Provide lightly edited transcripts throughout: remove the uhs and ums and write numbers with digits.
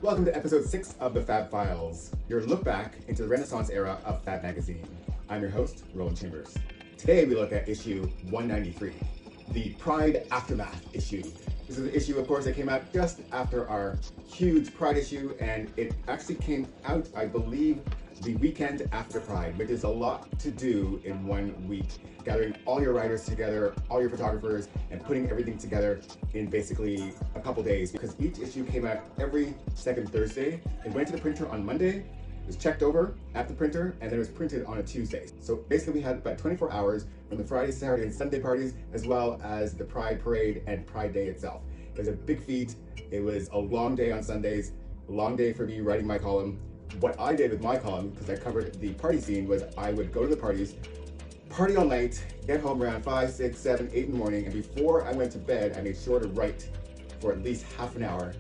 Welcome to episode 6 of the FAB Files, your look back into the Renaissance era of FAB magazine. I'm your host, Roland Chambers. Today we look at issue 193, the Pride Aftermath issue. This is an issue, of course, that came out just after our huge Pride issue, and it actually came out, I believe, the weekend after Pride, which is a lot to do in 1 week, gathering all your writers together, all your photographers, and putting everything together in basically a couple days, because each issue came out every second Thursday. It went to the printer on Monday, it was checked over at the printer, and then it was printed on a Tuesday. So basically we had about 24 hours from the Friday, Saturday, and Sunday parties, as well as the Pride Parade and Pride Day itself. It was a big feat. It was a long day on Sundays, a long day for me writing my column. What I did with my column, because I covered the party scene, was I would go to the parties, party all night, get home around 5, 6, 7, 8 in the morning, and before I went to bed, I made sure to write for at least half an hour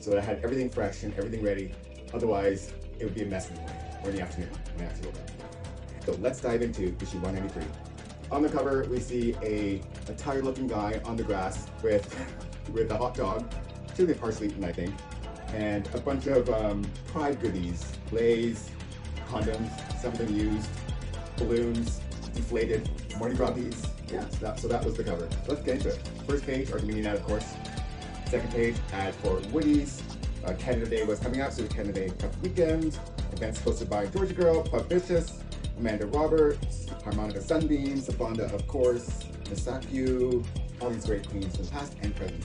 so that I had everything fresh and everything ready. Otherwise, it would be a mess in the morning or in the afternoon when I actually woke up. So let's dive into issue 193. On the cover, we see a tired-looking guy on the grass with a hot dog, chili parsley eaten, I think, and a bunch of Pride goodies, Lay's, condoms, some of them used, balloons, deflated, Mardi Gras beads. Yeah, so that was the cover. Let's get into it. First page, our comedian ad, of course. Second page, ad for Woody's. Canada Day was coming out, so Canada Day Cup weekend. Events hosted by Georgia Girl, Pub Vicious, Amanda Roberts, Harmonica Sunbeam, Sabonda, of course, Misakyu, all these great queens from past and present.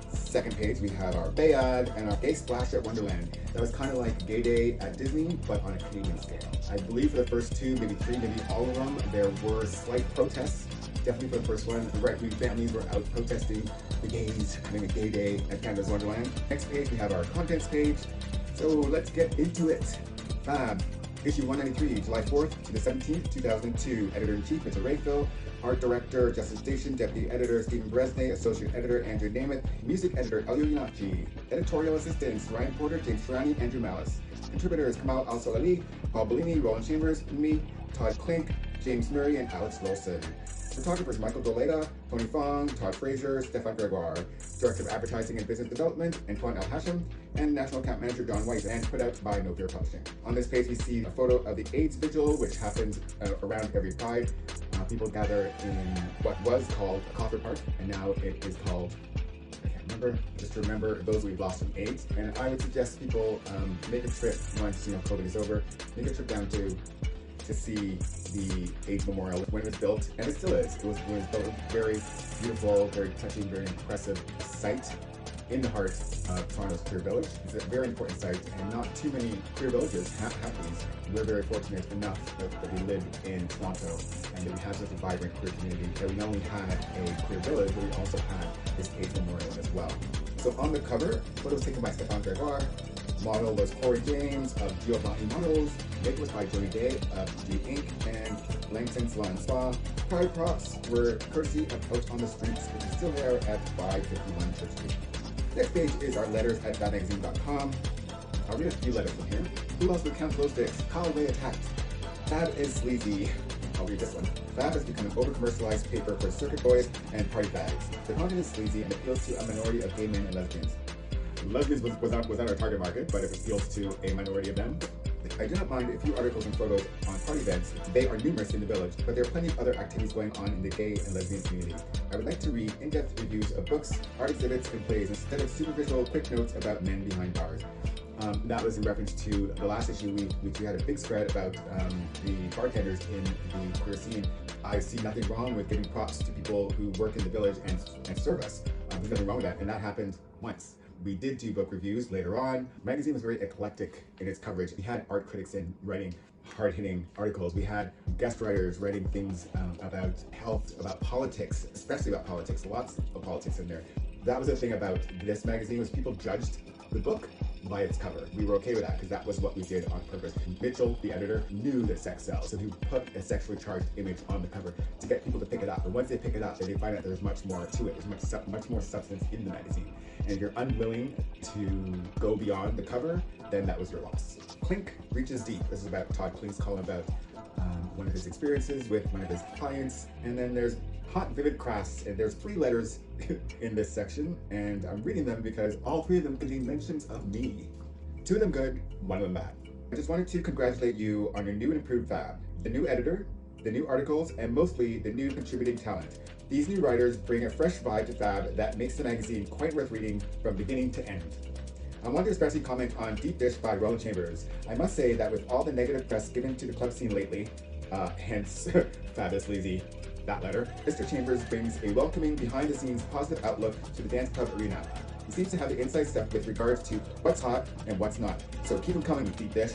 Second page, we have our Bay ad and our Gay Splash at Wonderland. That was kind of like Gay Day at Disney, but on a Canadian scale. I believe for the first 2, maybe 3, maybe all of them, there were slight protests. Definitely for the first one, the right-wing families were out protesting the gays having a gay day at Canada's Wonderland. Next page, we have our contents page. So let's get into it. FAB, issue 193, July 4th to the 17th, 2002. Editor-in-Chief, Mr. Rayfield. Art Director, Justin Station. Deputy Editor, Stephen Bresnay. Associate Editor, Andrew Namath. Music Editor, Elio Yanachi. Editorial Assistants, Ryan Porter, James Ferrani, Andrew Malice. Contributors, Kamal Al-Salali, Paul Bellini, Roland Chambers, me, Todd Klink, James Murray, and Alex Wilson. Photographers, Michael Doleta, Tony Fong, Todd Fraser, Stefan Gregoire. Director of Advertising and Business Development, Antoine Al-Hashim, and National Account Manager, John Weiss, and put out by No Fear Publishing. On this page, we see a photo of the AIDS Vigil, which happens around every Pride. People gather in what was called a Coffer Park, and now it is called, I can't remember, just to remember those we've lost from AIDS. And I would suggest people make a trip once COVID is over, make a trip down to see the AIDS Memorial when it was built, and it still is. It was built a very beautiful, very touching, very impressive site in the heart of Toronto's queer village. It's a very important site, and not too many queer villages have these. We're very fortunate enough that we live in Toronto and that we have such a vibrant queer community, that we not only had a queer village, but we also had this AIDS Memorial as well. So on the cover, photos taken by Stefan Gregoire. Model was Corey James of Giovanni Models. Make was by Jody Day of G Inc. and Langton Salon and Spa. Pride props were courtesy of Out on the Streets, which is still there at 551 Church Street. Next page is our letters at fabmagazine.com. I'll read a few letters from here. Who else would count those dicks? Kyle Ray attacked. Fab is sleazy. I'll read this one. Fab has become an over-commercialized paper for circuit boys and party fags. The content is sleazy and appeals to a minority of gay men and lesbians. Lesbians was not our target market, but it appeals to a minority of them. I do not mind a few articles and photos on party events. They are numerous in the village, but there are plenty of other activities going on in the gay and lesbian community. I would like to read in-depth reviews of books, art exhibits, and plays instead of superficial quick notes about men behind bars. That was in reference to the last issue. We had a big spread about the bartenders in the queer scene. I see nothing wrong with giving props to people who work in the village and serve us. There's nothing wrong with that, and that happened once. We did do book reviews later on. The magazine was very eclectic in its coverage. We had art critics in writing hard-hitting articles. We had guest writers writing things about health, about politics, especially about politics, lots of politics in there. That was the thing about this magazine, was people judged the book by its cover. We were okay with that because that was what we did on purpose. Mitchell, the editor, knew that sex sells, so he put a sexually charged image on the cover to get people to pick it up. And once they pick it up, then they find out there's much more to it. There's much more substance in the magazine. And if you're unwilling to go beyond the cover, then that was your loss. Klink reaches deep. This is about Todd Klink's column about one of his experiences with one of his clients. And then there's hot, vivid crass, and there's 3 letters in this section, and I'm reading them because all 3 of them contain mentions of me. 2 of them good, 1 of them bad. I just wanted to congratulate you on your new and improved FAB, the new editor, the new articles, and mostly the new contributing talent. These new writers bring a fresh vibe to FAB that makes the magazine quite worth reading from beginning to end. I want to especially comment on Deep Dish by Roland Chambers. I must say that with all the negative press given to the club scene lately, hence FAB is lazy, that letter, Mr. Chambers brings a welcoming, behind-the-scenes positive outlook to the dance club arena. He seems to have the inside stuff with regards to what's hot and what's not. So keep them coming, Deep Dish.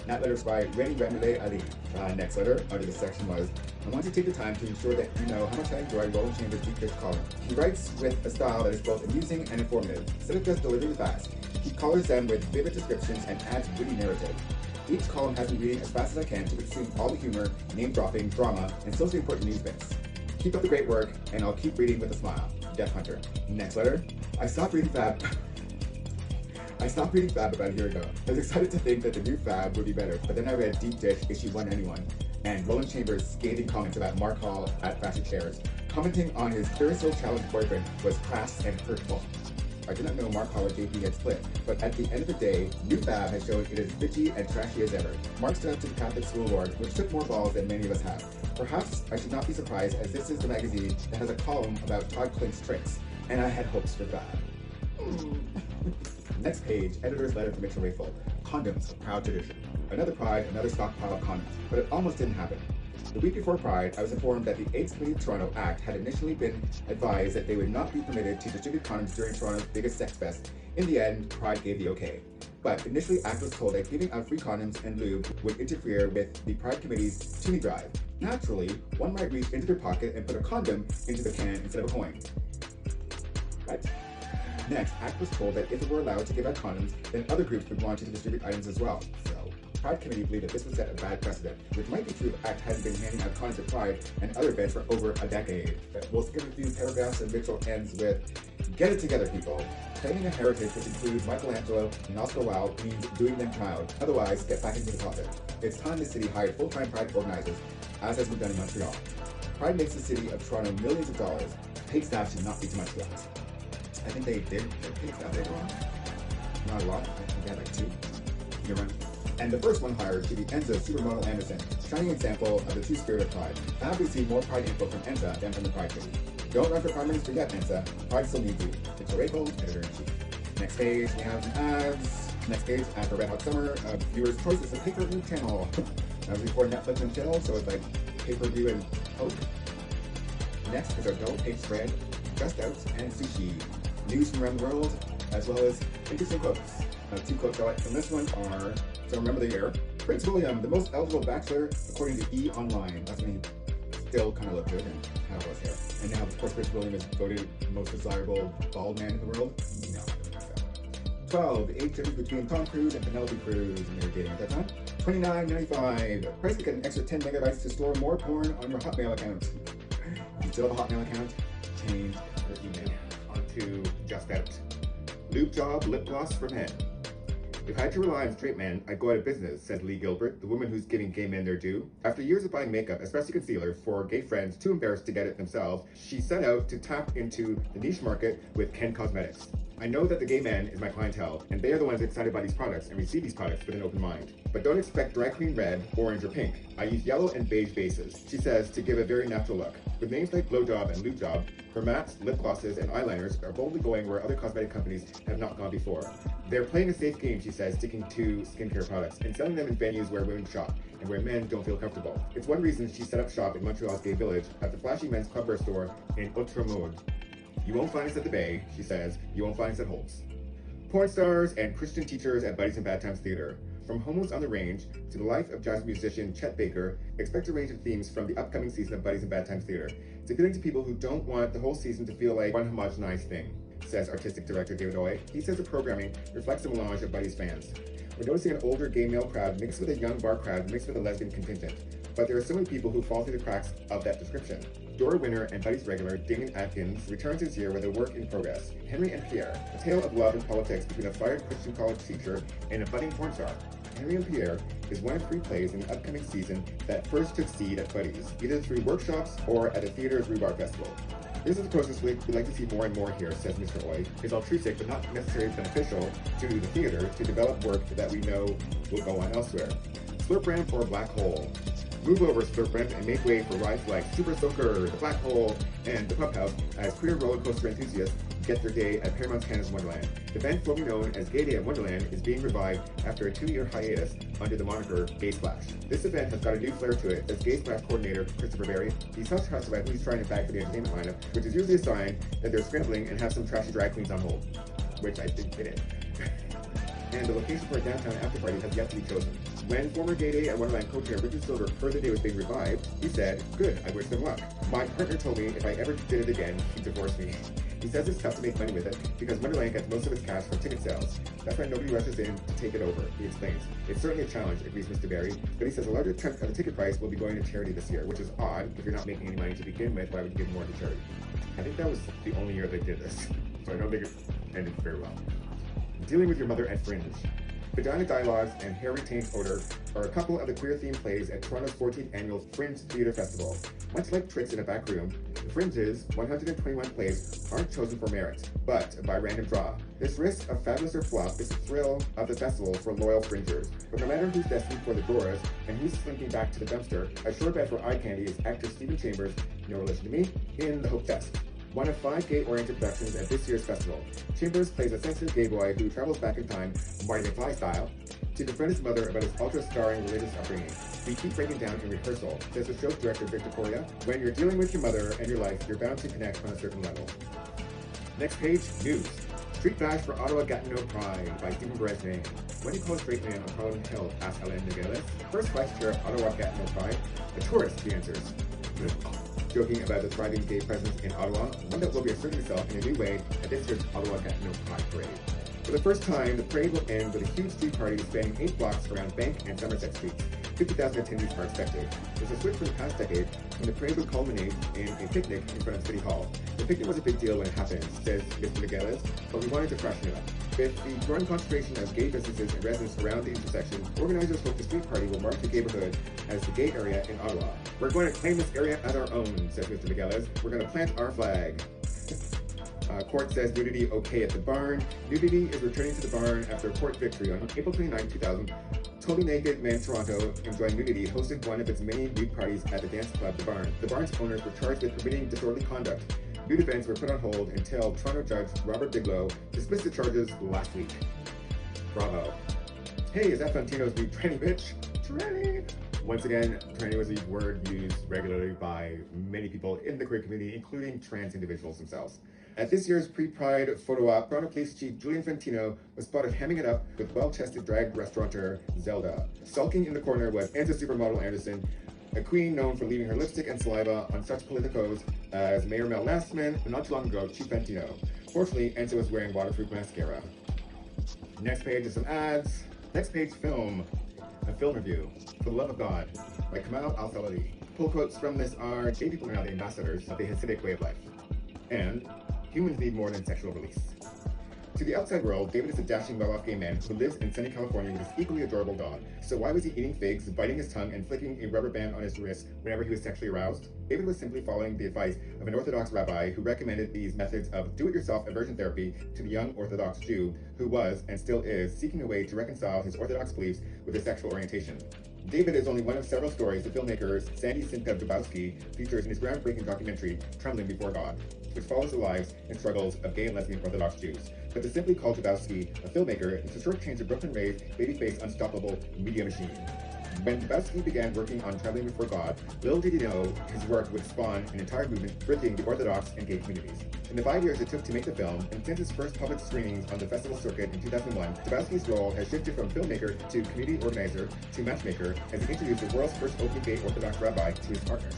That letter's by Renny Ali. Next letter under this section was, I want to take the time to ensure that you know how much I enjoy Roland Chambers' Deep Dish column. He writes with a style that is both amusing and informative. Instead of just delivering fast, he colors them with vivid descriptions and adds witty narrative. Each column has me reading as fast as I can to consume all the humor, name-dropping, drama, and socially important news bits. Keep up the great work, and I'll keep reading with a smile. Death Hunter. Next letter. I stopped reading FAB about a year ago. I was excited to think that the new FAB would be better, but then I read Deep Dish issue 191, and Roland Chambers' scathing comments about Mark Hall at Fashion Chairs. Commenting on his Curacao Challenge boyfriend was crass and hurtful. I did not know Mark Hall and JP had split, but at the end of the day, new FAB has shown it is bitchy and trashy as ever. Mark stood up to the Catholic school board, which took more balls than many of us have. Perhaps I should not be surprised, as this is the magazine that has a column about Todd Clint's tricks, and I had hopes for FAB. Next page, editor's letter to Mitchell Rayful. Condoms, a proud tradition. Another pride, another stockpile of condoms, but it almost didn't happen. The week before Pride, I was informed that the AIDS Committee of Toronto Act had initially been advised that they would not be permitted to distribute condoms during Toronto's biggest sex fest. In the end, Pride gave the okay. But initially, ACT was told that giving out free condoms and lube would interfere with the Pride Committee's toonie drive. Naturally, one might reach into their pocket and put a condom into the can instead of a coin. Right? Next, ACT was told that if it were allowed to give out condoms, then other groups would want to distribute items as well. So, Pride Committee believed that this would set a bad precedent, which might be true if ACT hadn't been handing out condoms at Pride and other events for over a decade. We'll skip a few paragraphs and Mitchell ends with, get it together, people. Claiming a heritage which includes Michelangelo and Oscar Wilde means doing them proud. Otherwise, get back into the closet. It's time the city hired full-time Pride organizers, as has been done in Montreal. Pride makes the city of Toronto millions of dollars. Paid staff should not be too much for that. I think they did paid staff later on. Not a lot. I think they had like 2. You're right. And the first one hired to be Enza Supermodel Anderson, shining example of the true spirit of Pride. FAB received more Pride info from Enza than from the Pride Committee. Don't run for Prime Minister yet, Enza. Pride still needs you. Mitchell Rayful, editor-in-chief. Next page, we have some ads. Next page, ad for Red Hot Summer. Viewers' choice is a pay-per-view channel. That was before Netflix and chill, so it's like pay-per-view and Coke. Next is our double page spread, Just Out and Sushi. News from around the world, as well as interesting quotes. 2 quotes I like from this one are, so remember the year, Prince William, the most eligible bachelor, according to E! Online. That's when he still kind of looked good and had all his hair. And now, of course, Prince William is voted most desirable bald man in the world. No, 12, the age difference between Tom Cruise and Penelope Cruz, and they were dating at that time. $29.95. Price to get an extra 10 megabytes to store more porn on your Hotmail account. If you still have a Hotmail account, change your email. To Just Out. Lube job, lip gloss for men. If I had to rely on straight men, I'd go out of business, said Lee Gilbert, the woman who's giving gay men their due. After years of buying makeup, especially concealer, for gay friends too embarrassed to get it themselves, she set out to tap into the niche market with Ken Cosmetics. I know that the gay men is my clientele, and they are the ones excited by these products and receive these products with an open mind. But don't expect dry clean red, orange, or pink. I use yellow and beige bases, she says, to give a very natural look. With names like Glow Job and Lube Job, her mattes, lip glosses, and eyeliners are boldly going where other cosmetic companies have not gone before. They're playing a safe game, she says, sticking to skincare products and selling them in venues where women shop and where men don't feel comfortable. It's one reason she set up shop in Montreal's Gay Village at the flashy men's clubwear store in Outremont. You won't find us at the Bay, she says. You won't find us at Holt's. Porn stars and Christian teachers at Buddies and Bad Times Theater. From Homos on the Range to the life of jazz musician Chet Baker, expect a range of themes from the upcoming season of Buddies and Bad Times Theater. It's appealing to people who don't want the whole season to feel like one homogenized thing, says artistic director David Oy. He says the programming reflects the melange of Buddies fans. We're noticing an older gay male crowd mixed with a young bar crowd mixed with a lesbian contingent. But there are so many people who fall through the cracks of that description. Dora winner and Buddies regular Damien Atkins returns this year with a work in progress, Henry and Pierre, a tale of love and politics between a fired Christian college teacher and a budding porn star. Henry and Pierre is one of 3 plays in the upcoming season that first took seed at Buddies, either through workshops or at a theater's Rhubarb Festival. This is a process we'd like to see more and more here, says Mr. Oy. It's altruistic but not necessarily beneficial to the theater to develop work that we know will go on elsewhere. Slurp ramp for a black hole. Move over slurp ramp and make way for rides like Super Soaker, the Black Hole, and the Pump House as queer roller coaster enthusiasts get their day at Paramount Canada's Wonderland. The event, formerly known as Gay Day at Wonderland, is being revived after a 2-year hiatus under the moniker Gay Splash. This event has got a new flair to it, as Gay Splash coordinator Christopher Berry, he's hush about who he's trying to bag for the entertainment lineup, which is usually a sign that they're scrambling and have some trashy drag queens on hold, which I think it is. And the location for a downtown after party has yet to be chosen. When former Gay Day at Wonderland co-chair Richard Silver heard the day was being revived, he said, "Good, I wish them luck. My partner told me if I ever did it again, he'd divorce me." He says it's tough to make money with it because Wonderland gets most of its cash from ticket sales. That's why nobody rushes in to take it over, he explains. It's certainly a challenge, agrees Mr. Berry, but he says a larger chunk of the ticket price will be going to charity this year, which is odd. If you're not making any money to begin with, why would you give more to charity? I think that was the only year they did this, so I don't think it ended very well. Dealing with your mother at Fringe. Vagina Dialogues and Hair Retains Odor are a couple of the queer-themed plays at Toronto's 14th annual Fringe Theatre Festival. Much like Tricks in a Back Room, the Fringe's 121 plays aren't chosen for merit, but by random draw. This risk of fabulous or flop is the thrill of the festival for loyal Fringers. But no matter who's destined for the doors and who's slinking back to the dumpster, a sure bet for eye candy is actor Stephen Chambers, no relation to me, in The Hope Fest. One of 5 gay-oriented productions at this year's festival. Chambers plays a sensitive gay boy who travels back in time, Marty McFly style, to confront his mother about his ultra-starring religious upbringing. We keep breaking down in rehearsal, says the show's director Victor Coria. When you're dealing with your mother and your life, you're bound to connect on a certain level. Next page, news. Street bash for Ottawa Gatineau Pride by Stephen Bresnahan. What do you call a straight man on Parliament Hill? Asks Alain Nogales. First vice chair of Ottawa Gatineau Pride. A tourist, he answers. Joking about the thriving gay presence in Ottawa, one that will be asserting itself in a new way at this year's Ottawa Gatineau Pride Parade. For the first time, the parade will end with a huge street party spanning 8 blocks around Bank and Somerset Streets. 50,000 attendees are expected. There's a switch from the past decade when the parade would culminate in a picnic in front of City Hall. The picnic was a big deal when it happened, says Mr. Migueles, but we wanted to freshen it up. With the growing concentration of gay businesses and residents around the intersection, organizers hope the street party will mark the neighborhood as the gay area in Ottawa. We're going to claim this area as our own, says Mr. Migueles. We're going to plant our flag. Court says nudity okay at the barn. Nudity is returning to the barn after a court victory on April 29, 2000. Totally Naked Man Toronto, enjoying nudity, hosted one of its many nude parties at the dance club The Barn. The Barn's owners were charged with permitting disorderly conduct. Nude events were put on hold until Toronto Judge Robert Bigelow dismissed the charges last week. Bravo. Hey, is that Fantino's new tranny bitch? Tranny! Once again, tranny was a word used regularly by many people in the queer community, including trans individuals themselves. At this year's pre-Pride photo op, Toronto Police Chief Julian Fantino was spotted hemming it up with well-tested drag restaurateur Zelda. Sulking in the corner was anti-supermodel Anderson, a queen known for leaving her lipstick and saliva on such politicos as Mayor Mel Lastman and not too long ago, Chief Fantino. Fortunately, Ansa was wearing waterproof mascara. Next page is some ads. Next page, film. A film review, For the Love of God, by Kamal Al-Saladi. Pull quotes from this are, gay people are now the ambassadors of the Hasidic way of life. And humans need more than sexual release. To the outside world, David is a dashing, well-off gay man who lives in sunny California with his equally adorable dog. So why was he eating figs, biting his tongue, and flicking a rubber band on his wrist whenever he was sexually aroused? David was simply following the advice of an Orthodox rabbi who recommended these methods of do-it-yourself aversion therapy to the young Orthodox Jew who was, and still is, seeking a way to reconcile his Orthodox beliefs with his sexual orientation. David is only one of several stories the filmmaker Sandy Sintev-Dubowski features in his groundbreaking documentary, Trembling Before God, which follows the lives and struggles of gay and lesbian Orthodox Jews. But to simply call Dubowski a filmmaker is to shortchange a Brooklyn-raised, baby-faced, unstoppable media machine. When Dubowski began working on Trembling Before God, little did he know his work would spawn an entire movement bridging the Orthodox and gay communities. In the 5 years it took to make the film, and since its first public screenings on the festival circuit in 2001, Dubowski's role has shifted from filmmaker to community organizer to matchmaker as he introduced the world's first openly gay Orthodox rabbi to his partner.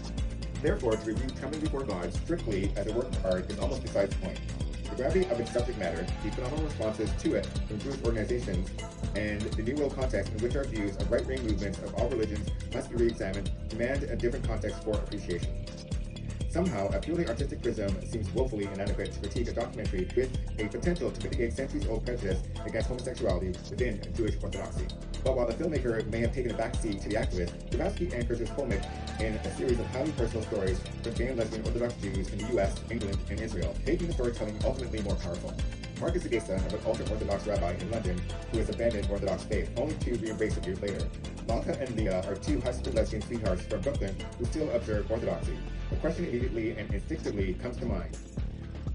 Therefore, to review Trembling Before God strictly as a work of art is almost besides the point. The gravity of its subject matter, the phenomenal responses to it from Jewish organizations, and the new world context in which our views of right-wing movements of all religions must be re-examined demand a different context for appreciation. Somehow, a purely artistic prism seems woefully inadequate to critique a documentary with a potential to mitigate centuries-old prejudice against homosexuality within Jewish orthodoxy. But while the filmmaker may have taken a backseat to the activist, Grabowski anchors his filmic in a series of highly personal stories from gay and lesbian Orthodox Jews in the US, England, and Israel, making the storytelling ultimately more powerful. Mark is the gay son of an ultra-Orthodox rabbi in London who has abandoned Orthodox faith, only to re-embrace it years later. Malka and Leah are two high-school lesbian sweethearts from Brooklyn who still observe Orthodoxy. The question immediately and instinctively comes to mind.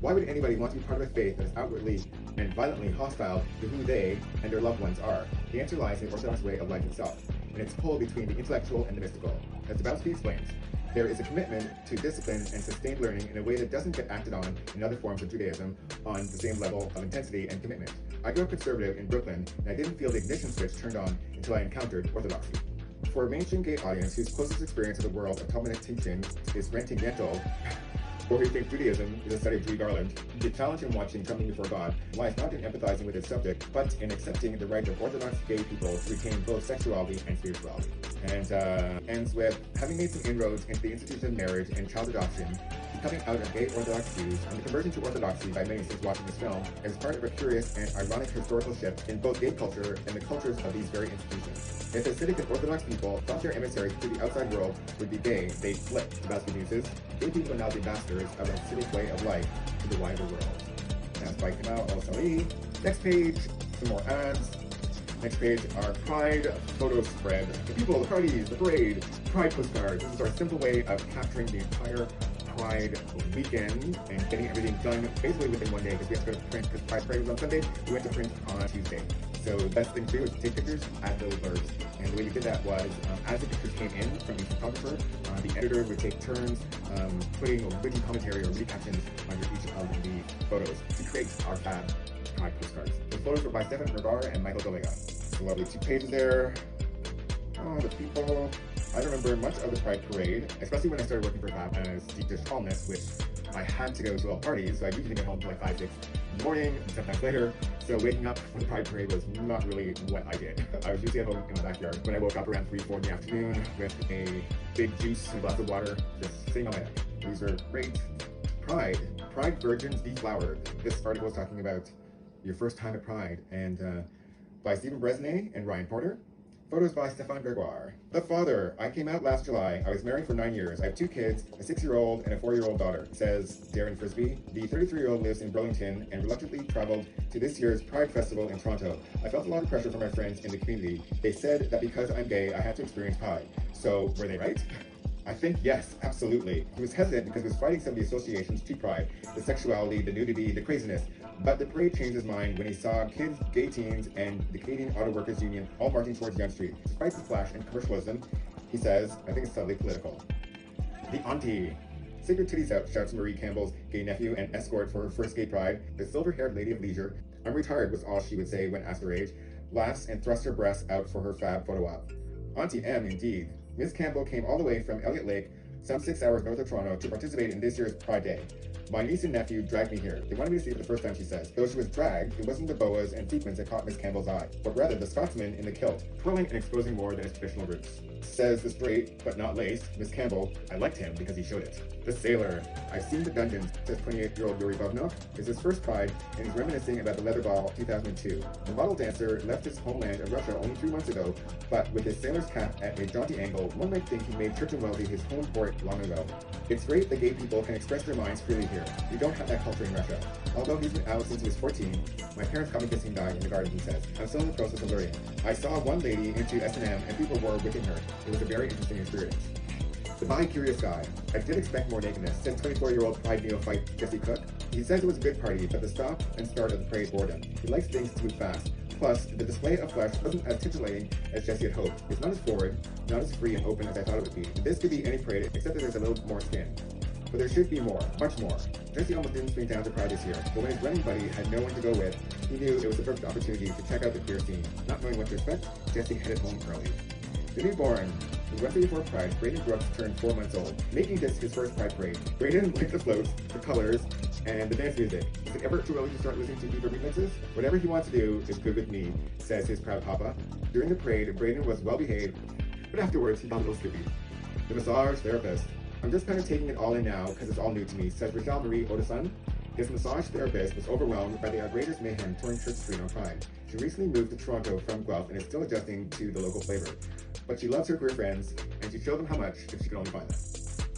Why would anybody want to be part of a faith that is outwardly and violently hostile to who they and their loved ones are? The answer lies in the Orthodox way of life itself, and its pull between the intellectual and the mystical. As Grabowski explains, there is a commitment to discipline and sustained learning in a way that doesn't get acted on in other forms of Judaism on the same level of intensity and commitment. I grew up conservative in Brooklyn, and I didn't feel the ignition switch turned on until I encountered Orthodoxy. For a mainstream gay audience whose closest experience of the world of Talmudic teaching is renting rental, or who think Judaism is a study of Judy Garland, the challenge in watching Coming Before God lies not in empathizing with its subject, but in accepting the right of Orthodox gay people to retain both sexuality and spirituality. And ends with, having made some inroads into the institution of marriage and child adoption, coming out of gay Orthodox Jews, and the conversion to Orthodoxy by many since watching this film is part of a curious and ironic historical shift in both gay culture and the cultures of these very institutions. If Hasidic and Orthodox people thought their emissaries to the outside world would be gay, they'd flip. The best good news is, gay people are now the ambassadors of a Hasidic way of life to the wider world. That's by Kamal El-Sali. Next page, some more ads. Next page, our Pride photo spread. The people, the parties, the parade, Pride postcards. This is our simple way of capturing the entire Pride weekend and getting everything done basically within one day because we have to go to print because Pride Parade was on Sunday. We went to print on Tuesday. So the best thing to do is take pictures, add little blurbs. And the way we did that was, as the pictures came in from each photographer, the editor would take turns putting witty commentary or recaptions under each of the photos to create our FAB Pride postcards. The photos were by Stefan Vergara and Michael Delega. So lovely 2 pages there. Oh, the people. I remember much of the Pride Parade, especially when I started working for FAB as deep dish columnist, which I had to go to all parties, so I usually get home till like 5, 6 in the morning, and sometimes later. So waking up for the Pride Parade was not really what I did. I was usually at home in my backyard when I woke up around 3, 4 in the afternoon with a big juice and a glass of water, just sitting on my neck. These were great. Pride Virgins Deflowered. This article is talking about your first time at Pride, and by Stephen Bresnay and Ryan Porter. Photos by Stefan Gregoire. The father. I came out last July. I was married for 9 years. I have 2 kids, a 6-year-old and a 4-year-old daughter, says Darren Frisbee. The 33-year-old lives in Burlington and reluctantly traveled to this year's Pride Festival in Toronto. I felt a lot of pressure from my friends in the community. They said that because I'm gay, I had to experience Pride. So, were they right? I think yes, absolutely. He was hesitant because he was fighting some of the associations to Pride, the sexuality, the nudity, the craziness. But the parade changed his mind when he saw kids, gay teens, and the Canadian Auto Workers Union all marching towards Yonge Street. Despite the flash and commercialism, he says, I think it's subtly political. The auntie. Stick your titties out, shouts Marie Campbell's gay nephew and escort for her first gay Pride. The silver-haired lady of leisure, I'm retired was all she would say when asked her age, laughs and thrusts her breasts out for her FAB photo op. Auntie M, indeed. Ms. Campbell came all the way from Elliott Lake, some 6 hours north of Toronto, to participate in this year's Pride Day. My niece and nephew dragged me here. They wanted me to see it for the first time, she says. Though she was dragged, it wasn't the boas and sequins that caught Miss Campbell's eye, but rather the Scotsman in the kilt, twirling and exposing more than his traditional roots. Says the straight, but not laced, Miss Campbell, I liked him because he showed it. The sailor. I've seen the dungeons, says 28-year-old Yuri Bovnok. It's his first Pride, and he's reminiscing about the Leather Ball 2002. The model dancer left his homeland of Russia only 3 months ago, but with his sailor's cap at a jaunty angle, one might think he made Church and Wellesley his home port long ago. It's great that gay people can express their minds freely here. We don't have that culture in Russia. Although he's been out since he was 14, my parents caught me kissing Di in the garden, he says. I'm still in the process of learning. I saw one lady into S&M and people were wicking her. It was a very interesting experience. The bi-curious guy. I did expect more nakedness, said 24-year-old Pride neophyte Jesse Cook. He says it was a good party, but the stop and start of the parade bored him. He likes things to move fast. Plus, the display of flesh wasn't as titillating as Jesse had hoped. It's not as forward, not as free and open as I thought it would be. This could be any parade, except that there's a little more skin. But there should be more, much more. Jesse almost didn't swing down to Pride this year, but when his running buddy had no one to go with, he knew it was the perfect opportunity to check out the queer scene. Not knowing what to expect, Jesse headed home early. The newborn. The Wednesday before Pride, Braden Brooks turned 4 months old, making this his first Pride parade. Braden liked the floats, the colors, and the dance music. Is it ever too early to start listening to deeper remixes? Whatever he wants to do is good with me, says his proud papa. During the parade, Braden was well behaved, but afterwards he got a little skippy. The massage therapist. I'm just kind of taking it all in now because it's all new to me, says Rochelle Marie Odeson. His massage therapist was overwhelmed by the outrageous mayhem touring Church Street on Pride. She recently moved to Toronto from Guelph and is still adjusting to the local flavor. But she loves her queer friends, and she showed them how much if she could only find them.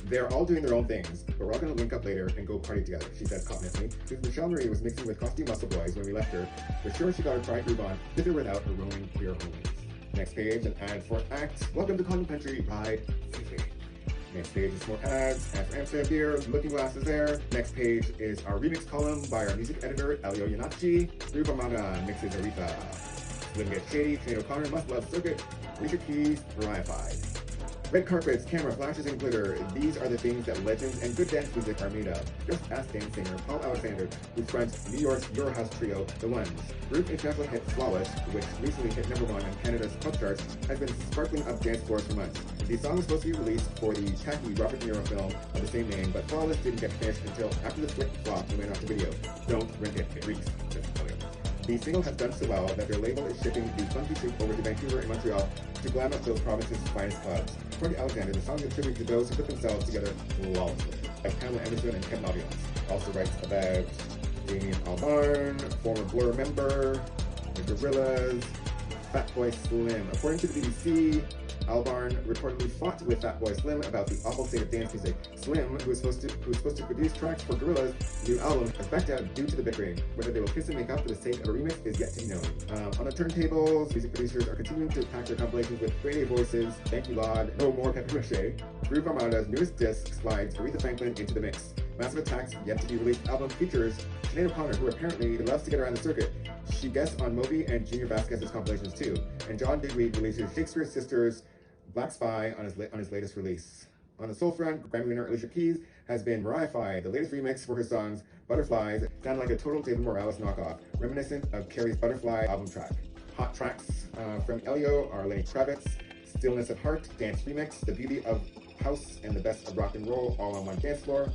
They're all doing their own things, but we're all going to link up later and go party together, she said confidently. Since Michelle Marie was mixing with costume muscle boys when we left her, we're sure she got her pride groove on, with or without her roaming queer homies. Next page, an ad for Act. Welcome to Condom Country, ride safely. Next page is more ads. Ad for Amsterdam beer, Looking Glass is there. Next page is our remix column by our music editor, Elio Yanacci. Ruth Armada mixes Aretha. Slim Get Shady, Sinead O'Connor, Must Love Circuit, Alicia Keys, Relive. Red carpets, camera, flashes, and glitter. These are the things that legends and good dance music are made of. Just ask dance singer Paul Alexander, who fronts New York's Your House trio, The Ones. Group international hit Flawless, which recently hit #1 on Canada's pop charts, has been sparkling up dance floors for months. The song was supposed to be released for the tacky Robert De Niro film of the same name, but Flawless didn't get finished until after the split flop and went off the video. Don't rent it, it reeks. The single has done so well that their label is shipping the funky soup over to Vancouver and Montreal to glam up those provinces' finest clubs. According to Alexander, the song is a tribute to those who put themselves together flawlessly, like Pamela Anderson and Kevin Laviance. Also writes about Damien Albarn, former Blur member, the Gorillaz, Fatboy Slim. According to the BBC, Albarn reportedly fought with Fatboy Slim about the awful state of dance music. Slim, who was supposed to produce tracks for Gorillaz' new album, has backed out due to the bickering. Whether they will kiss and make up for the sake of a remix is yet to be known. On the turntables, music producers are continuing to pack their compilations with Grade A voices, Thank You Lord, No More Pepe Roche. Groove Armada's newest disc slides Aretha Franklin into the mix. Massive Attack's yet to be released album features Sinead O'Connor, who apparently loves to get around the circuit. She guests on Moby and Junior Vasquez's compilations too. And John Digweed releases Shakespeare Sisters' Black Spy on his latest release. On the soul front, Grammy winner Alicia Keys has been Mariah-fied. The latest remix for her songs, Butterflies, sound like a total David Morales knockoff, reminiscent of Carrie's Butterfly album track. Hot tracks from Elio are Lenny Kravitz, Stillness of Heart, Dance Remix, The Beauty of House and the Best of Rock and Roll, all on one dance floor.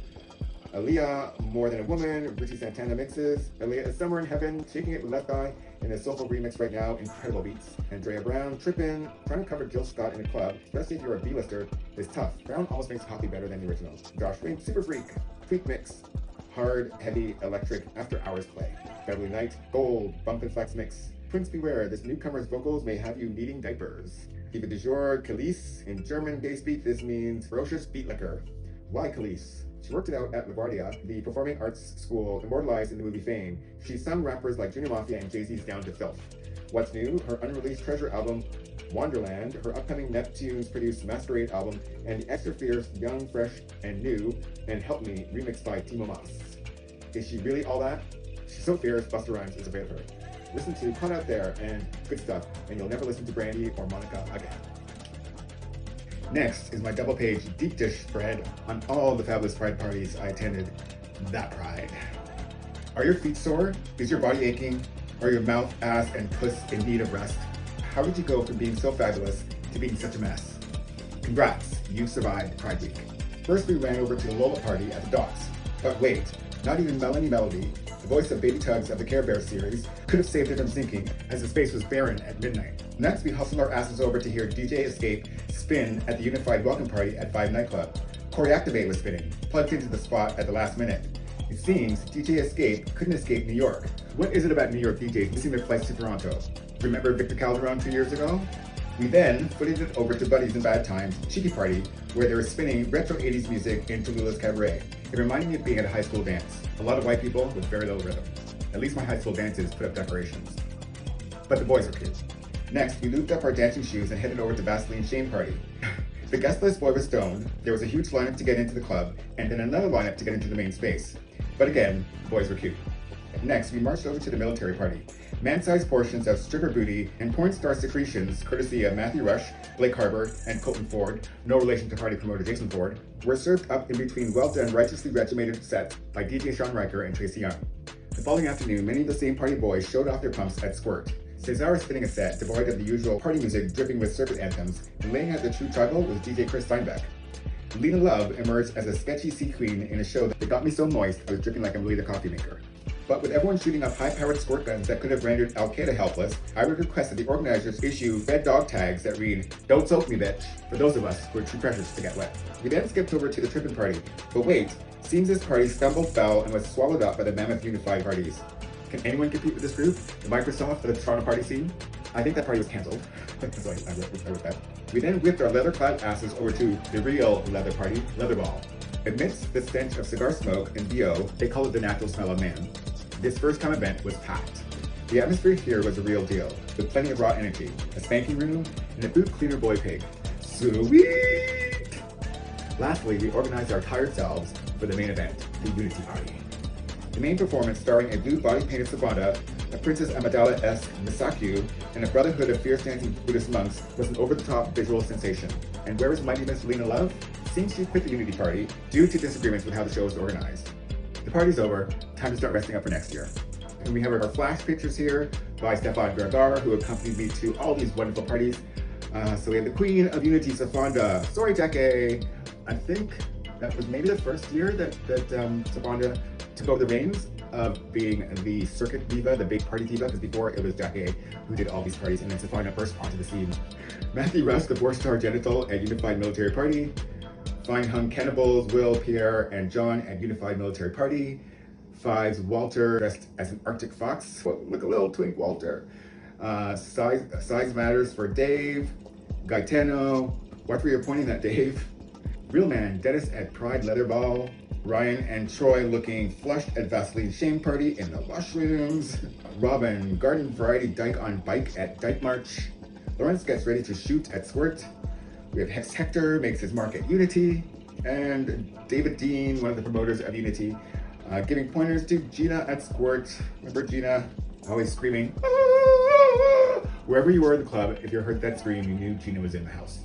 Aaliyah, More Than a Woman, Richie Santana mixes. Aaliyah is Somewhere in Heaven, Shaking It with Left Eye in a soulful remix right now, incredible beats. Andrea Brown, Trippin', trying to cover Jill Scott in a club, especially if you're a B-lister, is tough. Brown almost makes copy better than the original. Josh Wink, Super Freak, Freak Mix, Hard, Heavy, Electric, After Hours Play. Beverly Knight, Gold, Bump and Flex Mix. Prince Beware, this newcomer's vocals may have you needing diapers. Diva du jour, Khalees. In German bass beat, this means ferocious beat licker. Why Khalees? She worked it out at LaGuardia, the performing arts school immortalized in the movie Fame. She sung rappers like Junior Mafia and Jay-Z's Down to Filth. What's new? Her unreleased treasure album, Wonderland, her upcoming Neptunes-produced Masquerade album, and the extra fierce, young, fresh, and new, and Help Me, remixed by Timo Maas. Is she really all that? She's so fierce, Busta Rhymes is a bit of her. Listen to Caught Out There and Good Stuff, and you'll never listen to Brandy or Monica again. Next is my double-page deep dish spread on all the fabulous Pride parties I attended that Pride. Are your feet sore? Is your body aching? Are your mouth, ass, and puss in need of rest? How did you go from being so fabulous to being such a mess? Congrats, you survived Pride Week. First we ran over to the Lola party at the docks. But wait, not even Melanie Melody, the voice of Baby Tugs of the Care Bears series, could have saved it from sinking, as the space was barren at midnight. Next, we hustled our asses over to hear DJ Escape spin at the Unified Welcome Party at FAB nightclub. Corey Activate was spinning, plugged into the spot at the last minute. It seems DJ Escape couldn't escape New York. What is it about New York DJs missing their flights to Toronto? Remember Victor Calderon 2 years ago? We then footed it over to Buddies in Bad Times, Cheeky Party, where they were spinning retro 80s music in Tallulah's Cabaret. It reminded me of being at a high school dance. A lot of white people with very little rhythm. At least my high school dances put up decorations. But the boys were cute. Next, we looped up our dancing shoes and headed over to Vaseline Shame Party. The guest list boy was stoned, there was a huge lineup to get into the club, and then another lineup to get into the main space. But again, the boys were cute. Next, we marched over to the military party. Man-sized portions of stripper booty and porn star secretions, courtesy of Matthew Rush, Blake Harbour, and Colton Ford, no relation to party promoter Jason Ford, were served up in between well-done, righteously regimented sets by DJ Sean Riker and Tracy Young. The following afternoon, many of the same party boys showed off their pumps at Squirt. Cesar was spinning a set devoid of the usual party music dripping with circus anthems, and laying out the true tribal was DJ Chris Steinbeck. Lena Love emerged as a sketchy sea queen in a show that got me so moist I was dripping like Emily the coffee maker. But with everyone shooting up high-powered squirt guns that could have rendered Al-Qaeda helpless, I would request that the organizers issue red dog tags that read, "Don't soak me, bitch," for those of us who are too precious to get wet. We then skipped over to the trippin' party. But wait, seems this party stumbled, fell, and was swallowed up by the mammoth unified parties. Can anyone compete with this group? The Microsoft or the Toronto party scene? I think that party was cancelled. So I wrote that. We then whipped our leather-clad asses over to the real leather party, Leatherball. Amidst the stench of cigar smoke and BO, they call it the natural smell of man. This first-time event was packed. The atmosphere here was a real deal, with plenty of raw energy, a spanking room, and a boot cleaner boy pig. Sweet! Lastly, we organized our tired selves for the main event, the Unity Party. The main performance, starring a blue body-painted Savanda, a Princess Amidala-esque Misakyu, and a brotherhood of fierce-dancing Buddhist monks, was an over-the-top visual sensation. And where was mighty Miss Lena Love? Seems she quit the Unity Party due to disagreements with how the show was organized. The party's over, time to start resting up for next year. And we have our flash pictures here by Stefan Gregar, who accompanied me to all these wonderful parties. So we have the Queen of Unity, Savanda. Sorry, Jackie. I think that was maybe the first year that Savanda took over the reins of being the circuit diva, the big party diva, because before it was Jackie who did all these parties, and then Savanda burst onto the scene. Matthew Rusk, the four-star genital at Unified Military Party. Fine Hung Cannibals, Will, Pierre, and John at Unified Military Party. Fives, Walter, dressed as an Arctic fox. Look a little twink, Walter. Size Matters for Dave. Gaetano. Watch where you're pointing at, Dave. Real Man, Dennis at Pride Leather Ball. Ryan and Troy looking flushed at Vaseline Shame Party in the washrooms. Robin, Garden Variety Dyke on Bike at Dyke March. Lawrence gets ready to shoot at Squirt. We have Hector makes his mark at Unity. And David Dean, one of the promoters of Unity, giving pointers to Gina at Squirt. Remember Gina? Always screaming. "Ah!" Wherever you were in the club, if you heard that scream, you knew Gina was in the house.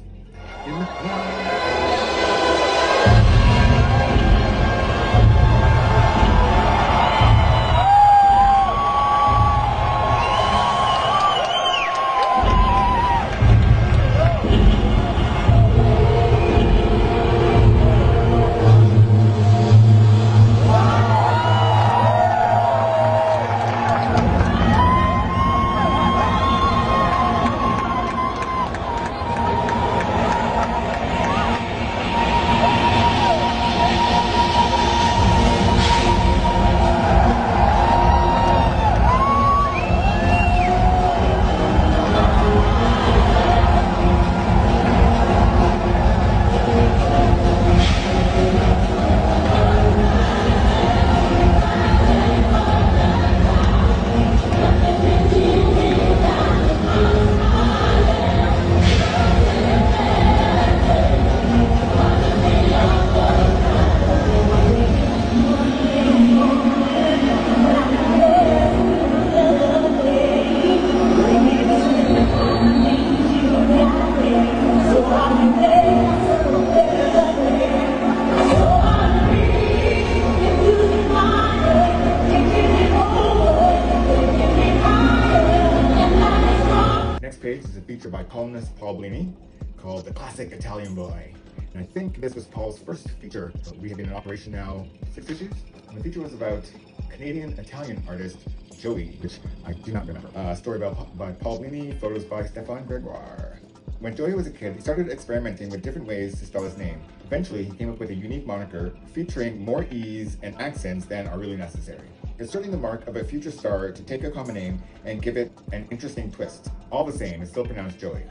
Page is a feature by columnist Paul Blini called The Classic Italian Boy. And I think this was Paul's first feature. We have been in operation now 6 issues. And the feature was about Canadian-Italian artist Joey, which I do not remember. Story by Paul Blini, photos by Stefan Gregoire. When Joey was a kid, he started experimenting with different ways to spell his name. Eventually, he came up with a unique moniker featuring more E's and accents than are really necessary. It's certainly the mark of a future star to take a common name and give it an interesting twist. All the same, it's still pronounced Joey,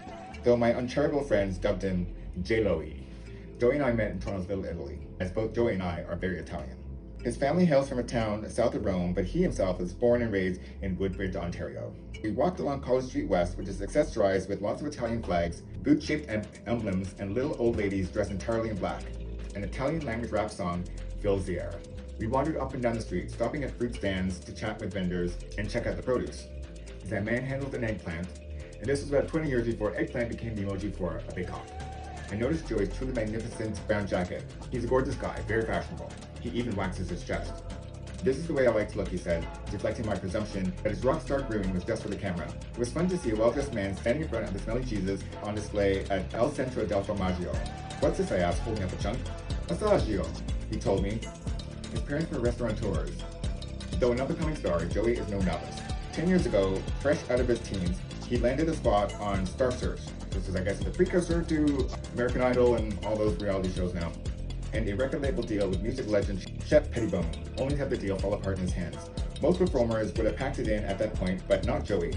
though my uncharitable friends dubbed him J-Lo-E. Joey and I met in Toronto's Little Italy, as both Joey and I are very Italian. His family hails from a town south of Rome, but he himself was born and raised in Woodbridge, Ontario. We walked along College Street West, which is accessorized with lots of Italian flags, boot-shaped emblems, and little old ladies dressed entirely in black. An Italian language rap song fills the air. We wandered up and down the street, stopping at fruit stands to chat with vendors and check out the produce. As I manhandled an eggplant, and this was about 20 years before eggplant became the emoji for a big hawk. I noticed Joey's truly magnificent brown jacket. He's a gorgeous guy, very fashionable. He even waxes his chest. "This is the way I like to look," he said, reflecting my presumption that his rock star grooming was just for the camera. It was fun to see a well-dressed man standing in front of the smelly cheeses on display at El Centro del Formaggio. "What's this?" I asked, holding up a chunk. "Assaggio," he told me. His parents were restaurateurs. Though an up-and-coming star, Joey is no novice. 10 years ago, fresh out of his teens, he landed a spot on Star Search. This is, I guess, the precursor to American Idol and all those reality shows now. And a record label deal with music legend Shep Pettibone, only to have the deal fall apart in his hands. Most performers would have packed it in at that point, but not Joey.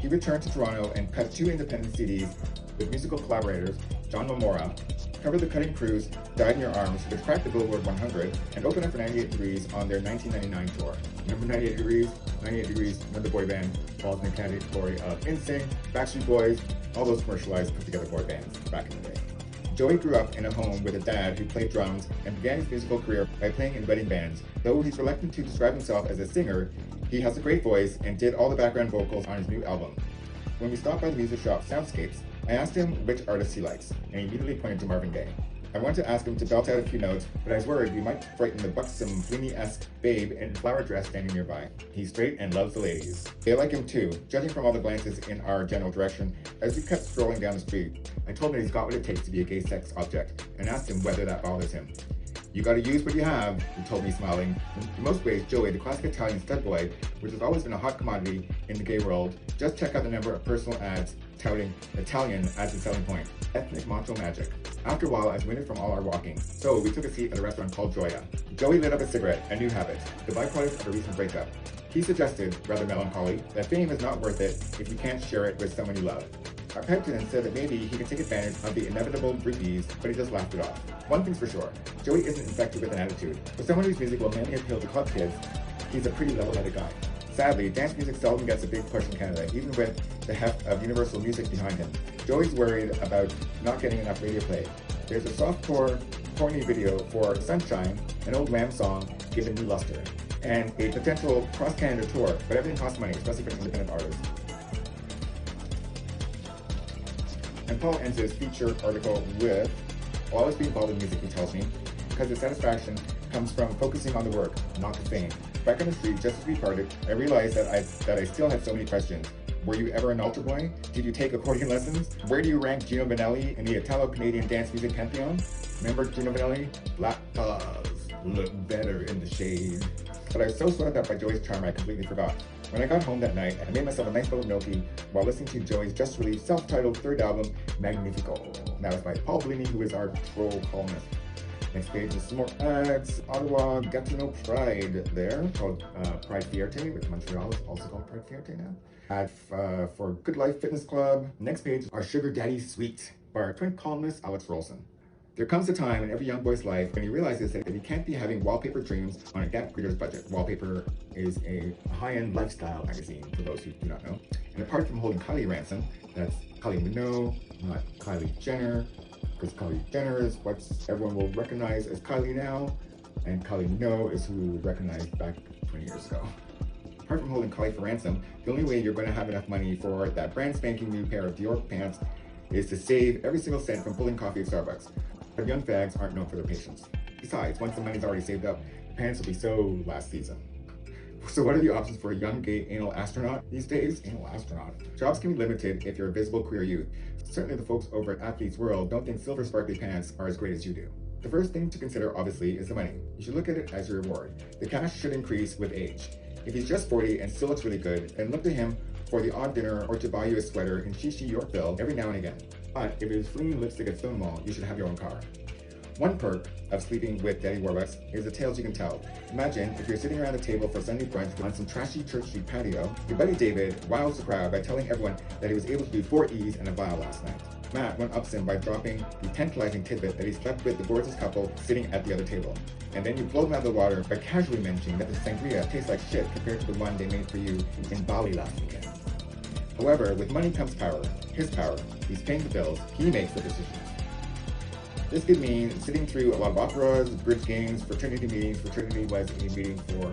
He returned to Toronto and cut 2 independent CDs with musical collaborators John Mamora, covered the Cutting Crew's Died in Your Arms, which cracked the Billboard 100, and opened up for 98 Degrees on their 1999 tour. Remember 98 Degrees? 98 Degrees, another boy band, falls in the category of NSYNC, Backstreet Boys, all those commercialized, put-together boy bands back in the day. Joey grew up in a home with a dad who played drums and began his musical career by playing in wedding bands. Though he's reluctant to describe himself as a singer, he has a great voice and did all the background vocals on his new album. When we stopped by the music shop Soundscapes, I asked him which artist he likes, and he immediately pointed to Marvin Gaye. I wanted to ask him to belt out a few notes, but I was worried we might frighten the buxom, Fleeny-esque babe in flower dress standing nearby. He's straight and loves the ladies. They like him too, judging from all the glances in our general direction as we kept strolling down the street. I told him he's got what it takes to be a gay sex object, and asked him whether that bothers him. "You gotta use what you have," he told me, smiling. In most ways, Joey, the classic Italian stud boy, which has always been a hot commodity in the gay world, just check out the number of personal ads touting Italian as a selling point. Ethnic macho magic. After a while, I was winded from all our walking, so we took a seat at a restaurant called Gioia. Joey lit up a cigarette, a new habit, the byproduct of a recent breakup. He suggested, rather melancholy, that fame is not worth it if you can't share it with someone you love. I pegged him and said that maybe he can take advantage of the inevitable groupies, but he just laughed it off. One thing's for sure, Joey isn't infected with an attitude. For someone whose music will mainly appeal to club kids, he's a pretty level-headed guy. Sadly, dance music seldom gets a big push in Canada, even with the heft of Universal Music behind him. Joey's worried about not getting enough radio play. There's a softcore, corny video for Sunshine, an old Wham song given new luster, and a potential cross-Canada tour, but everything costs money, especially for independent artists. And Paul ends his feature article with, "I'll always be involved in music," he tells me, "because the satisfaction comes from focusing on the work, not the fame." Back on the street, just as we parted, I realized that I still had so many questions. Were you ever an altar boy? Did you take accordion lessons? Where do you rank Gino Vanelli in the Italo-Canadian dance music pantheon? Remember Gino Vanelli? Black fellas look better in the shade. But I was so swept up by Joey's charm I completely forgot. When I got home that night, I made myself a nice bowl of gnocchi while listening to Joey's just-released self-titled third album, Magnifico. That was by Paul Bellini, who is our troll columnist. Next page is some more ads. Ottawa got to know Pride there, called Pride Fierté, which Montreal is also called Pride Fierté now. Ad for Good Life Fitness Club. Next page, Our Sugar Daddy Sweet, by our twin columnist, Alex Rolson. There comes a time in every young boy's life when he realizes that he can't be having wallpaper dreams on a gap reader's budget. Wallpaper is a high-end lifestyle magazine, for those who do not know. And apart from holding Kylie ransom, that's Kylie Minogue, not Kylie Jenner, because Kylie Jenner is what everyone will recognize as Kylie now, and Kylie Minogue is who we would recognize back 20 years ago. Apart from holding Kylie for ransom, the only way you're going to have enough money for that brand spanking new pair of Dior pants is to save every single cent from pulling coffee at Starbucks. But young fags aren't known for their patience. Besides, once the money's already saved up, the pants will be so last season. So what are the options for a young gay anal astronaut these days? Anal astronaut. Jobs can be limited if you're a visible queer youth. Certainly the folks over at Athletes World don't think silver sparkly pants are as great as you do. The first thing to consider, obviously, is the money. You should look at it as your reward. The cash should increase with age. If he's just 40 and still looks really good, then look to him for the odd dinner or to buy you a sweater in Shishi Yorkville every now and again. But if it's flinging lipstick at Stonewall, you should have your own car. One perk of sleeping with Daddy Warbucks is the tales you can tell. Imagine if you're sitting around a table for Sunday brunch on some trashy Church Street patio, your buddy David wows the crowd by telling everyone that he was able to do 4 E's and a vial last night. Matt one-ups him by dropping the tantalizing tidbit that he slept with the gorgeous couple sitting at the other table. And then you blow them out of the water by casually mentioning that the sangria tastes like shit compared to the one they made for you in Bali last weekend. However, with money comes power. His power. He's paying the bills. He makes the decisions. This could mean sitting through a lot of operas, bridge games, fraternity meetings. Fraternity was a meeting for,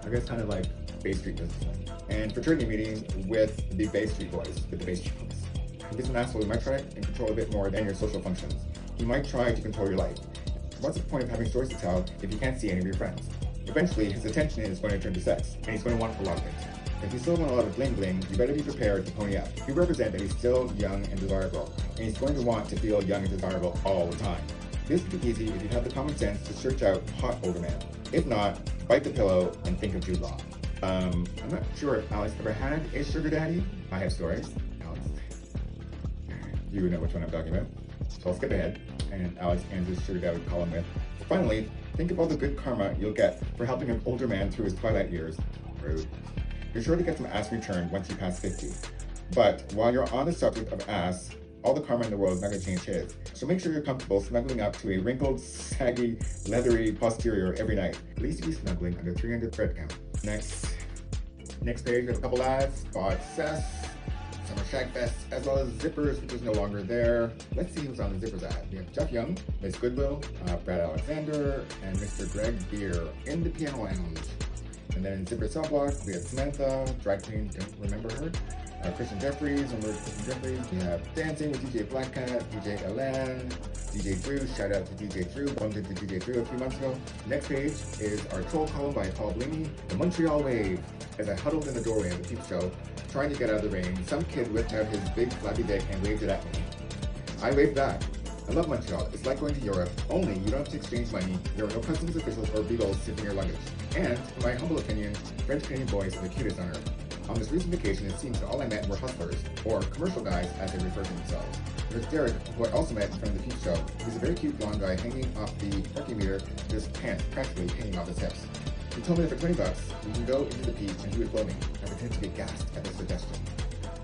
I guess, kind of like Bay Street businessmen. And fraternity meetings with the Bay Street boys, If he's an asshole, he might try and control a bit more than your social functions. He might try to control your life. What's the point of having stories to tell if you can't see any of your friends? Eventually, his attention is going to turn to sex, and he's going to want a lot of it. If you still want a lot of bling-bling, you better be prepared to pony up. You represent that he's still young and desirable, and he's going to want to feel young and desirable all the time. This would be easy if you have the common sense to search out hot older men. If not, bite the pillow and think of Jude Law. I'm not sure if Alex ever had a sugar daddy. I have stories. Alex, you know which one I'm talking about. So I'll skip ahead, and Alex ends his sugar daddy column with, finally, think of all the good karma you'll get for helping an older man through his twilight years. Rude. You're sure to get some ass returned once you pass 50. But while you're on the subject of ass, all the karma in the world is not going to change his. So make sure you're comfortable snuggling up to a wrinkled, saggy, leathery posterior every night. At least you be snuggling under 300 thread count. Next page, we have a couple ads, Bod Cess, Summer Shag Fest, as well as Zippers, which is no longer there. Let's see who's on the Zippers ad. We have Jeff Young, Miss Goodwill, Brad Alexander, and Mr. Greg Beer in the piano lounge. And then in Zipper Cell Block, we have Samantha, drag queen, don't remember her. Christian Jeffries, remember Christian Jeffries. We have Dancing with DJ Black Cat, DJ Elen, DJ Drew, shout out to DJ Drew, bumped into DJ Drew a few months ago. Next page is our troll column by Paul Blaney, The Montreal Wave. As I huddled in the doorway of the peep show, trying to get out of the rain, some kid whipped out his big flappy dick and waved it at me. I waved back. I love Montreal. It's like going to Europe, only you don't have to exchange money, there are no customs officials or beagles sitting in your luggage. And, in my humble opinion, French Canadian boys are the cutest on earth. On this recent vacation, it seems that all I met were hustlers, or commercial guys as they refer to themselves. There's Derek, who I also met in front of the peep show. He's a very cute blonde guy hanging off the parking meter with his pants practically hanging off his hips. He told me that for $20, we can go into the peep and he would blow me. I pretended to get gassed at this suggestion.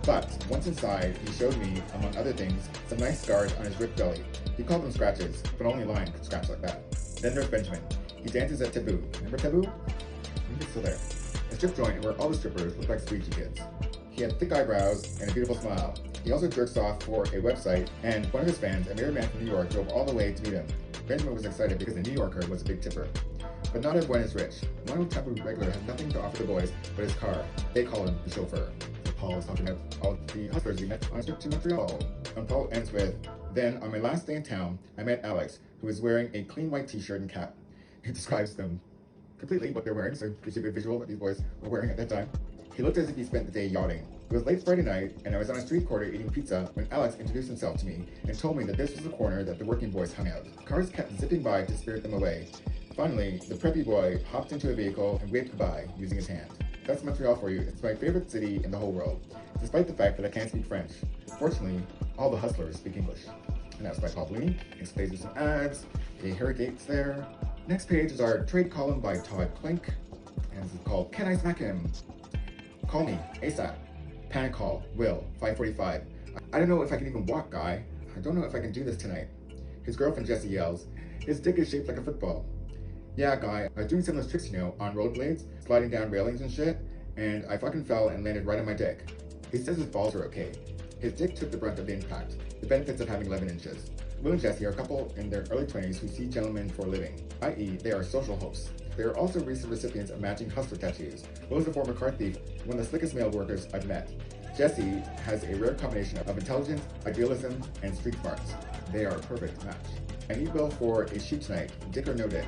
But once inside, he showed me, among other things, some nice scars on his ripped belly. He called them scratches, but only a lion could scratch like that. Then there's Benjamin. He dances at Taboo. Remember Taboo? I think it's still there. A strip joint where all the strippers look like squeegee kids. He had thick eyebrows and a beautiful smile. He also jerks off for a website, and one of his fans, a married man from New York, drove all the way to meet him. Benjamin was excited because the New Yorker was a big tipper. But not everyone is rich. One old Taboo regular has nothing to offer the boys but his car. They call him the chauffeur. So Paul is talking about all the hustlers he met on his trip to Montreal. And Paul ends with, then on my last day in town, I met Alex, who was wearing a clean white t-shirt and cap. He describes them completely what they're wearing, so it gives you a visual of what these boys were wearing at that time. He looked as if he spent the day yachting. It was late Friday night, and I was on a street corner eating pizza when Alex introduced himself to me and told me that this was the corner that the working boys hung out. Cars kept zipping by to spirit them away. Finally, the preppy boy hopped into a vehicle and waved goodbye using his hand. That's Montreal for you. It's my favorite city in the whole world, despite the fact that I can't speak French. Fortunately, all the hustlers speak English. And that's by Paul Blaney. Next page is some ads. The Harrogate's there. Next page is our trade column by Todd Klink, and this is called Can I Smack Him? Call me, ASAP. Panic call, Will, 5:45. I don't know if I can even walk, guy. I don't know if I can do this tonight. His girlfriend Jessie yells, his dick is shaped like a football. Yeah, guy, I was doing some of those tricks, you know, on rollerblades, sliding down railings and shit, and I fucking fell and landed right on my dick. He says his balls are okay. His dick took the brunt of the impact, the benefits of having 11 inches. Will and Jessie are a couple in their early 20s who see gentlemen for a living, i.e. they are social hosts. They are also recent recipients of matching hustler tattoos. Will is a former car thief, one of the slickest male workers I've met. Jessie has a rare combination of intelligence, idealism, and street smarts. They are a perfect match. I need Will for a shoot tonight, dick or no dick.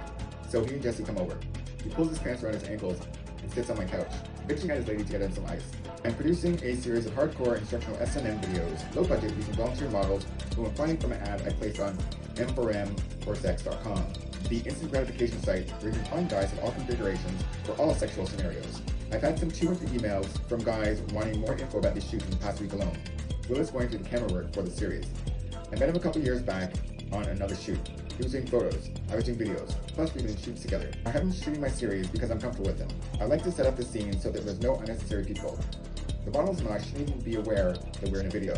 So he and Jessie come over. He pulls his pants around his ankles and sits on my couch, bitching at his lady to get him some ice. I'm producing a series of hardcore instructional S&M videos, low budget, using volunteer models who I'm finding from an ad I placed on m4m4sex.com, the instant gratification site where you can find guys of all configurations for all sexual scenarios. I've had some 200 emails from guys wanting more info about these shoots in the past week alone. Will is going through the camera work for the series. I met him a couple years back on another shoot. He was doing photos, I was doing videos, plus we did shoots together. I have him shooting my series because I'm comfortable with him. I like to set up the scene so that there's no unnecessary people. The models and I shouldn't even be aware that we're in a video.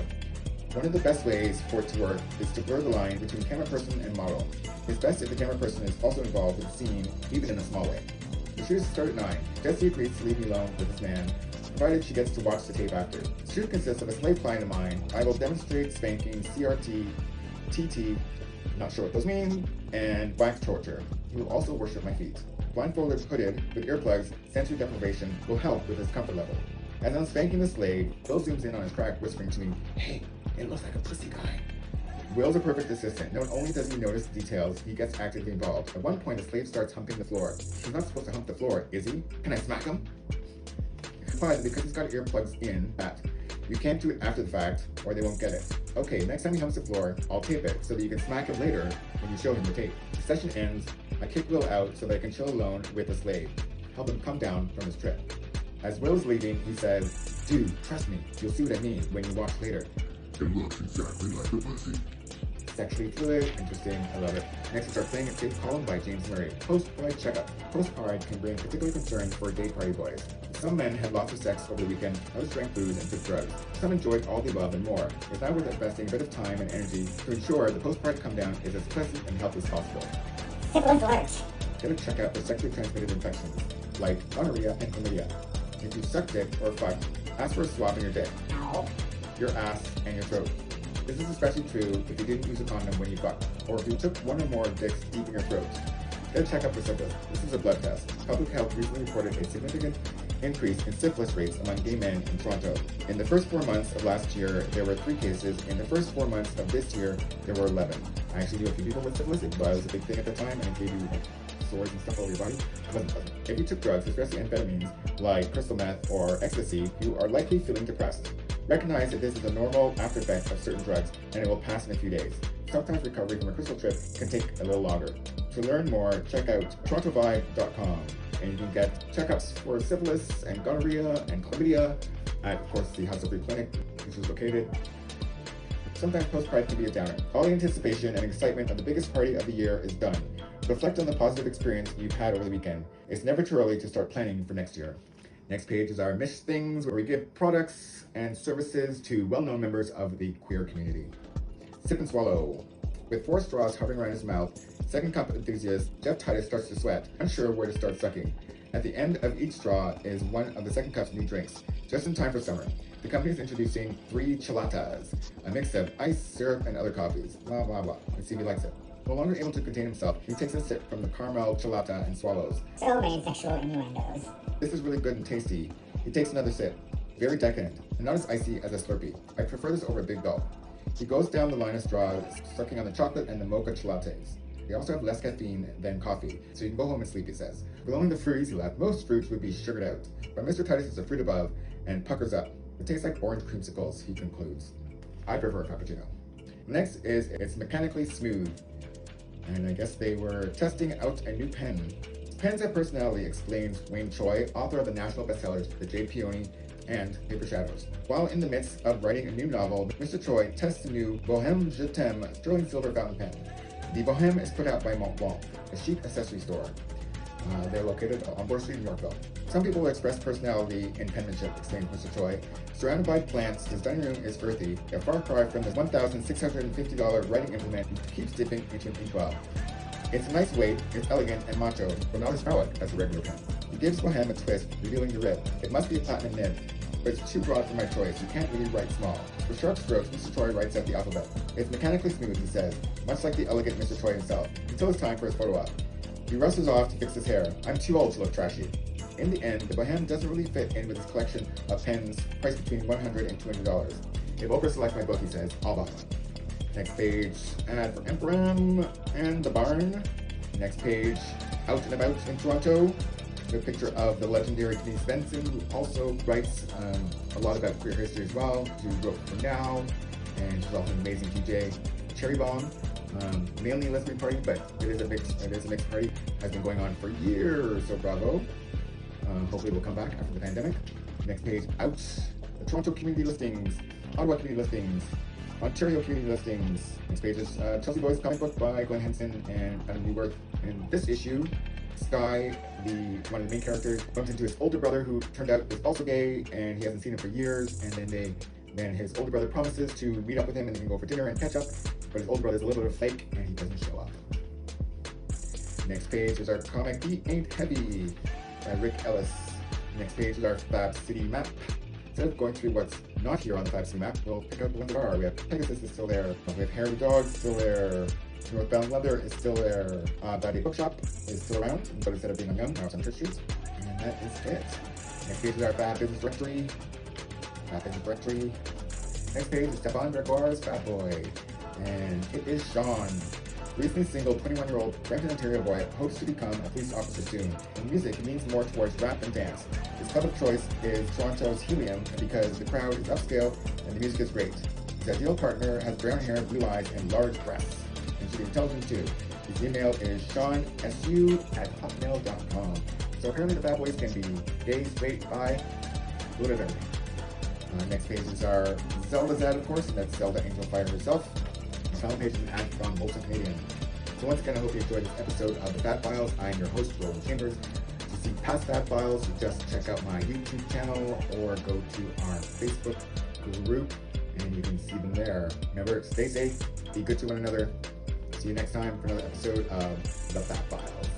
One of the best ways for it to work is to blur the line between camera person and model. It's best if the camera person is also involved with the scene, even in a small way. The shoot starts at 9. Jessie agrees to leave me alone with this man, provided she gets to watch the tape after. The shoot consists of a slave client of mine. I will demonstrate spanking, CRT, TT, not sure what those mean, and wax torture. He will also worship my feet. Blindfolded, hooded, with earplugs, sensory deprivation will help with his comfort level. As I'm spanking the slave, Will zooms in on his crack, whispering to me, hey, it looks like a pussy guy. Will's a perfect assistant. Not only does he notice the details, he gets actively involved. At one point, the slave starts humping the floor. He's not supposed to hump the floor, is he? Can I smack him? But because he's got earplugs in, that You can't do it after the fact, or they won't get it. Okay, next time he humps the floor, I'll tape it so that you can smack it later when you show him the tape. The session ends, I kick Will out so that I can chill alone with the slave, help him come down from his trip. As Will is leaving, he says, "Dude, trust me, you'll see what I mean when you watch later." It looks exactly like the pussy. Sexually fluid, interesting, I love it. Next is our Playing It Safe column by James Murray. Post-pride checkup. Post-pride can bring particular concerns for gay party boys. Some men had lots of sex over the weekend, others drank booze and took drugs. Some enjoyed all the above and more. It's not worth investing a bit of time and energy to ensure the post-pride come-down is as pleasant and healthy as possible. Syphilis alert. Get a checkup for sexually transmitted infections, like gonorrhea and chlamydia. If you suck dick or fuck, ask for a swab in your dick, Ow. your ass, and your throat. This is especially true if you didn't use a condom when you fucked, or if you took one or more dicks deep in your throat. Get a checkup for syphilis. This is a blood test. Public Health recently reported a significant increase in syphilis rates among gay men in Toronto. In the first 4 months of last year, there were 3 cases. In the first 4 months of this year, there were 11. I actually knew a few people with syphilis. It was a big thing at the time, and it gave you sores and stuff all over your body. It wasn't pleasant. If you took drugs, especially amphetamines like crystal meth or ecstasy, you are likely feeling depressed. Recognize that this is a normal after effect of certain drugs, and it will pass in a few days. Sometimes recovery from a crystal trip can take a little longer. To learn more, check out torontovibe.com, and you can get checkups for syphilis and gonorrhea and chlamydia at, of course, the House of Free Clinic, which is located. Sometimes post-pride can be a downer. All the anticipation and excitement of the biggest party of the year is done. Reflect on the positive experience you've had over the weekend. It's never too early to start planning for next year. Next page is our Mish Things, where we give products and services to well-known members of the queer community. Sip and swallow. With 4 straws hovering around his mouth, second cup enthusiast Jeff Titus starts to sweat, unsure where to start sucking. At the end of each straw is one of the second cup's new drinks, just in time for summer. The company is introducing 3 chilatas, a mix of ice, syrup, and other coffees. Blah, blah, blah. Let's see if he likes it. No longer able to contain himself, he takes a sip from the caramel chilata and swallows. So many sexual innuendos. This is really good and tasty. He takes another sip. Very decadent, and not as icy as a Slurpee. I prefer this over a big gulp. He goes down the line of straws, sucking on the chocolate and the mocha chilates. They also have less caffeine than coffee, so you can go home and sleep, he says. With only the fruits he left, most fruits would be sugared out. But Mr. Titus is a fruit above and puckers up. It tastes like orange creamsicles, he concludes. I prefer a cappuccino. Next is it's mechanically smooth. And I guess they were testing out a new pen. Pens have personality, explains Wayne Choi, author of the national bestsellers The Jade Peony and Paper Shadows. While in the midst of writing a new novel, Mr. Choi tests the new Bohème Je T'aime sterling silver fountain pen. The Bohème is put out by Montblanc, a chic accessory store. They're located on Bloor Street in Yorkville. Some people will express personality in penmanship, explains Mr. Choi. Surrounded by plants, his dining room is earthy, a far cry from the $1,650 writing implement he keeps dipping into an inkwell. It's a nice weight, it's elegant and macho, but not as phallic as a regular pen. He gives Bohème a twist, revealing the rib. It must be a platinum nib, but it's too broad for my choice. You can't really write small. For sharp strokes, Mr. Choi writes out the alphabet. It's mechanically smooth, he says, much like the elegant Mr. Choi himself, until it's time for his photo op. He rushes off to fix his hair. I'm too old to look trashy. In the end, the Bohème doesn't really fit in with his collection of pens priced between $100 and $200. If Oprah selects my book, he says, I'll buy one. Next page, ad for Emperor and the Barn. Next page, out and about in Toronto. A picture of the legendary Denise Benson, who also writes a lot about queer history as well. She wrote for Now, and she's also an amazing DJ. Cherry Bomb, mainly a lesbian party, but it is a mixed party. Has been going on for years, so bravo. Hopefully we'll come back after the pandemic. Next page, out. The Toronto community listings, Ottawa community listings, Ontario community listings. Next page is Chelsea Boys comic book by Glenn Henson and Adam Newworth. In this issue, Sky, one of the main characters, bumps into his older brother who turned out is also gay, and he hasn't seen him for years, and then his older brother promises to meet up with him and they can go for dinner and catch up, but his older brother's a little bit of a fake and he doesn't show up. Next page is our comic He Ain't Heavy by Rick Ellis. Next page is our FAB City map. Instead of going through what's not here on the FAB City map, we'll pick out the ones that are. We have Pegasus is still there, we have Hairy Dog still there, Northbound Leather is still there, Body Bookshop is still around, but instead of being on Young, now it's on Church Street. And that is it. Next page is our FAB Business Directory. Next page is Stefan Gregoire's Fat Boy. And it is Sean. Recently single 21-year-old Brampton, Ontario boy hopes to become a police officer soon, and music leans more towards rap and dance. His club of choice is Toronto's Helium because the crowd is upscale and the music is great. His ideal partner has brown hair, blue eyes, and large breasts, and should be intelligent too. His email is seansu@hotmail.com. So apparently the Fab Boys can be gay, straight, bi, whatever. Next pages are Zelda's ad, of course, and that's Zelda Angel Fire herself. The final page is an ad from Molten Canadian. So once again, I hope you enjoyed this episode of the Fab Files. I'm your host, Roland Chambers. To see past Fab Files, just check out my YouTube channel or go to our Facebook group and you can see them there. Remember, stay safe, be good to one another. See you next time for another episode of the Fab Files.